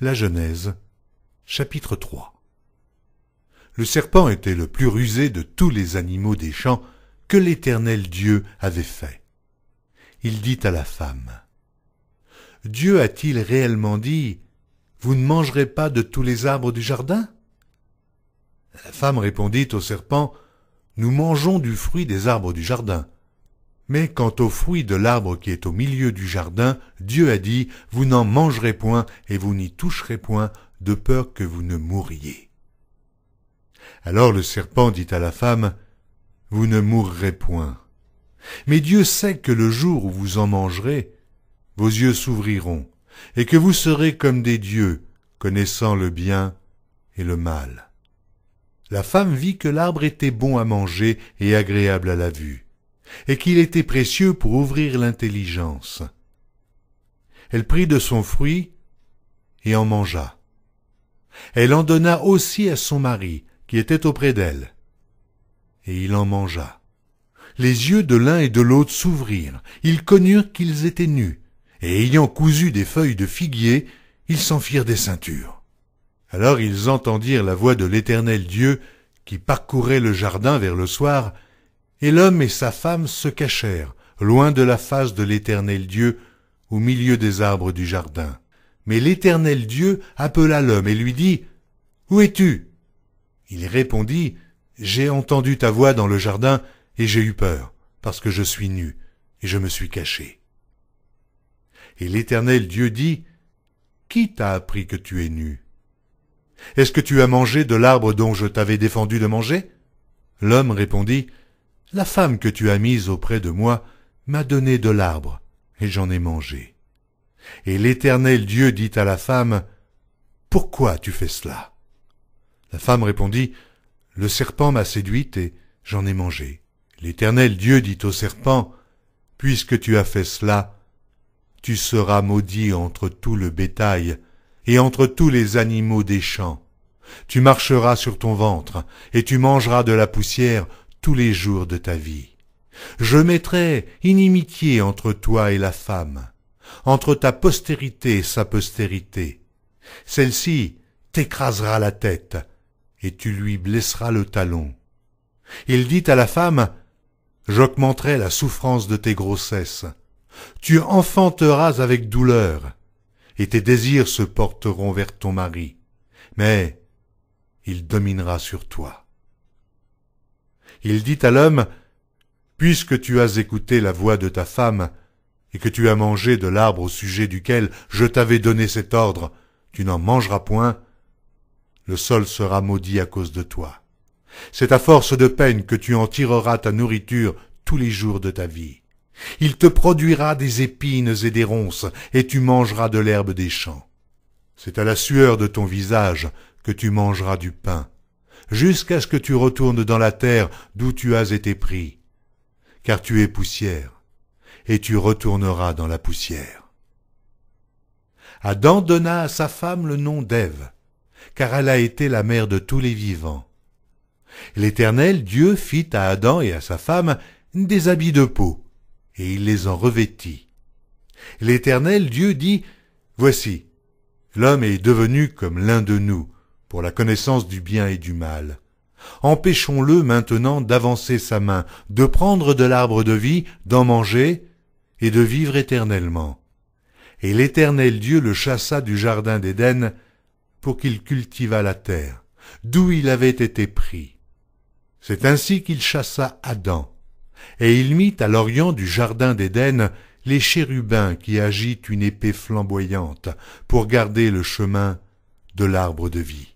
La Genèse, chapitre 3. Le serpent était le plus rusé de tous les animaux des champs que l'Éternel Dieu avait fait. Il dit à la femme, « Dieu a-t-il réellement dit, « Vous ne mangerez pas de tous les arbres du jardin ?» La femme répondit au serpent, « Nous mangeons du fruit des arbres du jardin. Mais quant au fruit de l'arbre qui est au milieu du jardin, Dieu a dit, « Vous n'en mangerez point et vous n'y toucherez point, de peur que vous ne mouriez. » Alors le serpent dit à la femme, « Vous ne mourrez point. Mais Dieu sait que le jour où vous en mangerez, vos yeux s'ouvriront, et que vous serez comme des dieux, connaissant le bien et le mal. » La femme vit que l'arbre était bon à manger et agréable à la vue, et qu'il était précieux pour ouvrir l'intelligence. Elle prit de son fruit et en mangea. Elle en donna aussi à son mari, qui était auprès d'elle, et il en mangea. Les yeux de l'un et de l'autre s'ouvrirent, ils connurent qu'ils étaient nus, et ayant cousu des feuilles de figuier, ils s'en firent des ceintures. Alors ils entendirent la voix de l'Éternel Dieu qui parcourait le jardin vers le soir, et l'homme et sa femme se cachèrent, loin de la face de l'Éternel Dieu, au milieu des arbres du jardin. Mais l'Éternel Dieu appela l'homme et lui dit, « Où es-tu » Il répondit, « J'ai entendu ta voix dans le jardin, et j'ai eu peur, parce que je suis nu, et je me suis caché. » Et l'Éternel Dieu dit, « Qui t'a appris que tu es nu ? Est-ce que tu as mangé de l'arbre dont je t'avais défendu de manger ?» L'homme répondit, « La femme que tu as mise auprès de moi m'a donné de l'arbre, et j'en ai mangé. » Et l'Éternel Dieu dit à la femme, « Pourquoi tu fais cela ?» La femme répondit, « Le serpent m'a séduite et j'en ai mangé. » L'Éternel Dieu dit au serpent, « Puisque tu as fait cela, tu seras maudit entre tout le bétail et entre tous les animaux des champs. Tu marcheras sur ton ventre, et tu mangeras de la poussière tous les jours de ta vie. Je mettrai inimitié entre toi et la femme, entre ta postérité et sa postérité. Celle-ci t'écrasera la tête, et tu lui blesseras le talon. » Il dit à la femme, « J'augmenterai la souffrance de tes grossesses. Tu enfanteras avec douleur, et tes désirs se porteront vers ton mari, mais il dominera sur toi. » Il dit à l'homme, « Puisque tu as écouté la voix de ta femme, et que tu as mangé de l'arbre au sujet duquel je t'avais donné cet ordre, tu n'en mangeras point, le sol sera maudit à cause de toi. C'est à force de peine que tu en tireras ta nourriture tous les jours de ta vie. Il te produira des épines et des ronces, et tu mangeras de l'herbe des champs. C'est à la sueur de ton visage que tu mangeras du pain, jusqu'à ce que tu retournes dans la terre d'où tu as été pris, car tu es poussière, et tu retourneras dans la poussière. » Adam donna à sa femme le nom d'Ève, car elle a été la mère de tous les vivants. L'Éternel Dieu fit à Adam et à sa femme des habits de peau, et il les en revêtit. L'Éternel Dieu dit, « Voici, l'homme est devenu comme l'un de nous, pour la connaissance du bien et du mal. Empêchons-le maintenant d'avancer sa main, de prendre de l'arbre de vie, d'en manger, et de vivre éternellement. » Et l'Éternel Dieu le chassa du jardin d'Éden, pour qu'il cultivât la terre, d'où il avait été pris. C'est ainsi qu'il chassa Adam, et il mit à l'orient du jardin d'Éden les chérubins qui agitent une épée flamboyante pour garder le chemin de l'arbre de vie.